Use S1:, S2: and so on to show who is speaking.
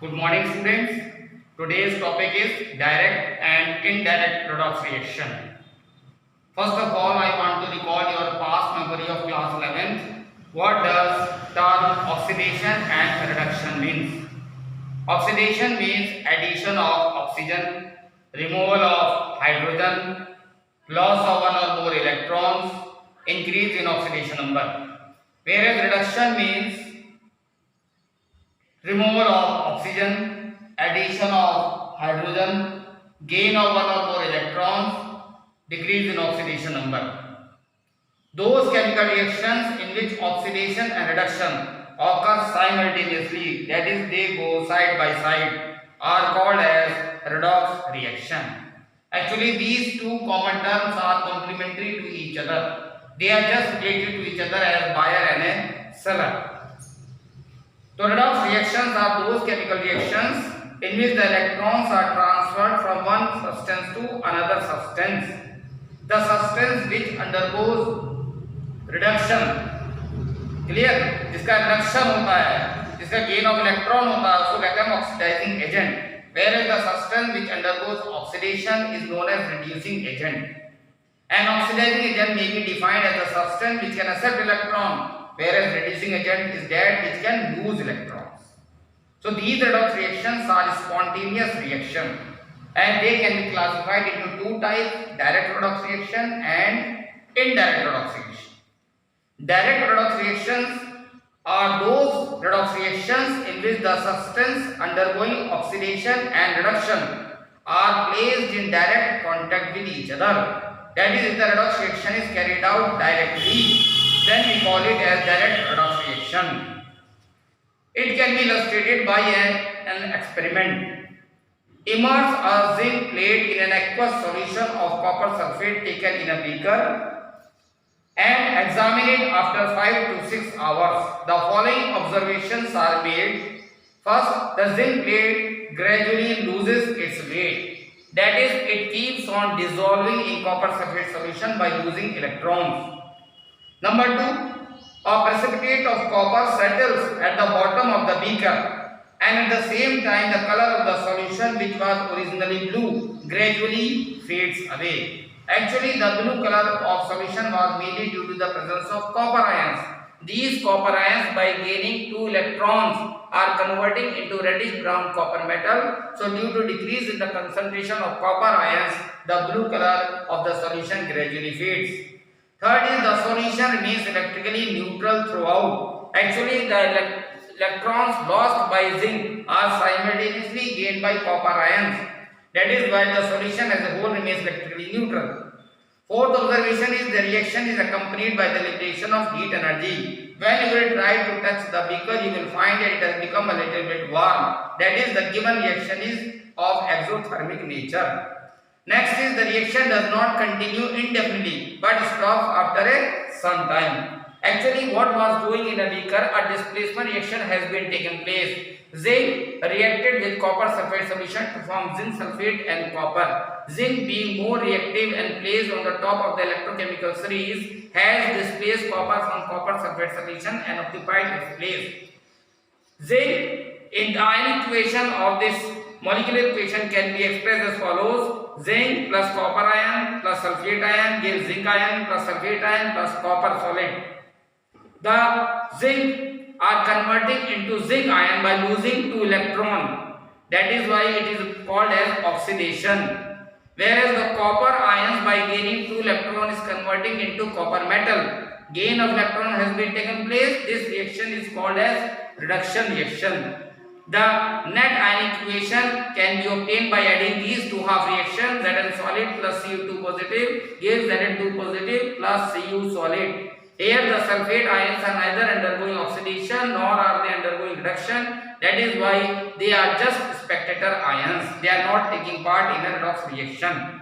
S1: Good morning students. Today's topic is direct and indirect redox reaction. First of all, I want to recall your past memory of class 11th. What does term oxidation and reduction means? Oxidation means addition of oxygen, removal of hydrogen, loss of one or more electrons, increase in oxidation number. Whereas reduction means removal of oxygen, addition of hydrogen, gain of one or more electrons, decrease in oxidation number. Those chemical reactions in which oxidation and reduction occur simultaneously, that is, they go side by side, are called as redox reaction. Actually, these two common terms are complementary to each other. They are just related to each other as buyer and a seller. So redox reactions are those chemical reactions in which the electrons are transferred from one substance to another substance. The substance which undergoes reduction, clear, जिसका reduction होता है, जिसका gain of electron होता है, उसको कहते हैं oxidizing agent. Whereas the substance which undergoes oxidation is known as reducing agent. An oxidizing agent may be defined as a substance which can accept electron, whereas reducing agent is that which can lose electrons. So these redox reactions are spontaneous reaction and they can be classified into two types: direct redox reaction and indirect redox reaction. Direct redox reactions are those redox reactions in which the substance undergoing oxidation and reduction are placed in direct contact with each other. That is, if the redox reaction is carried out directly, then we call it as direct redox reaction. It can be illustrated by an experiment. Immerse a zinc plate in an aqueous solution of copper sulfate taken in a beaker and examine it after 5 to 6 hours. The following observations are made. First, the zinc plate gradually loses its weight. That is, it keeps on dissolving in copper sulfate solution by losing electrons. Number 2, a precipitate of copper settles at the bottom of the beaker, and at the same time the color of the solution, which was originally blue, gradually fades away. Actually, the blue color of solution was mainly due to the presence of copper ions. These copper ions, by gaining 2 electrons, are converting into reddish brown copper metal. So due to decrease in the concentration of copper ions, the blue color of the solution gradually fades. Third is the solution remains electrically neutral throughout. Actually, the electrons lost by zinc are simultaneously gained by copper ions. That is why the solution as a whole remains electrically neutral. Fourth observation is the reaction is accompanied by the liberation of heat energy. When you will try to touch the beaker, you will find that it has become a little bit warm. That is, the given reaction is of exothermic nature. Next is the reaction does not continue indefinitely but stops after a some time. Actually, what was going in a beaker, a displacement reaction has been taken place. Zinc reacted with copper sulfate solution to form zinc sulfate and copper. Zinc, being more reactive and placed on the top of the electrochemical series, has displaced copper from copper sulfate solution and occupied its place. Zinc, in the ion equation of this molecular equation, can be expressed as follows: zinc plus copper ion plus sulfate ion gives zinc ion plus sulfate ion plus copper solid. The zinc are converting into zinc ion by losing 2 electrons. That is why it is called as oxidation. Whereas the copper ions, by gaining 2 electrons, is converting into copper metal. Gain of electron has been taken place. This reaction is called as reduction reaction. The net ion equation can be obtained by adding these two half reactions, Zn solid plus Cu2 positive gives Zn2 positive plus Cu solid. Here the sulfate ions are neither undergoing oxidation nor are they undergoing reduction. That is why they are just spectator ions. They are not taking part in a redox reaction.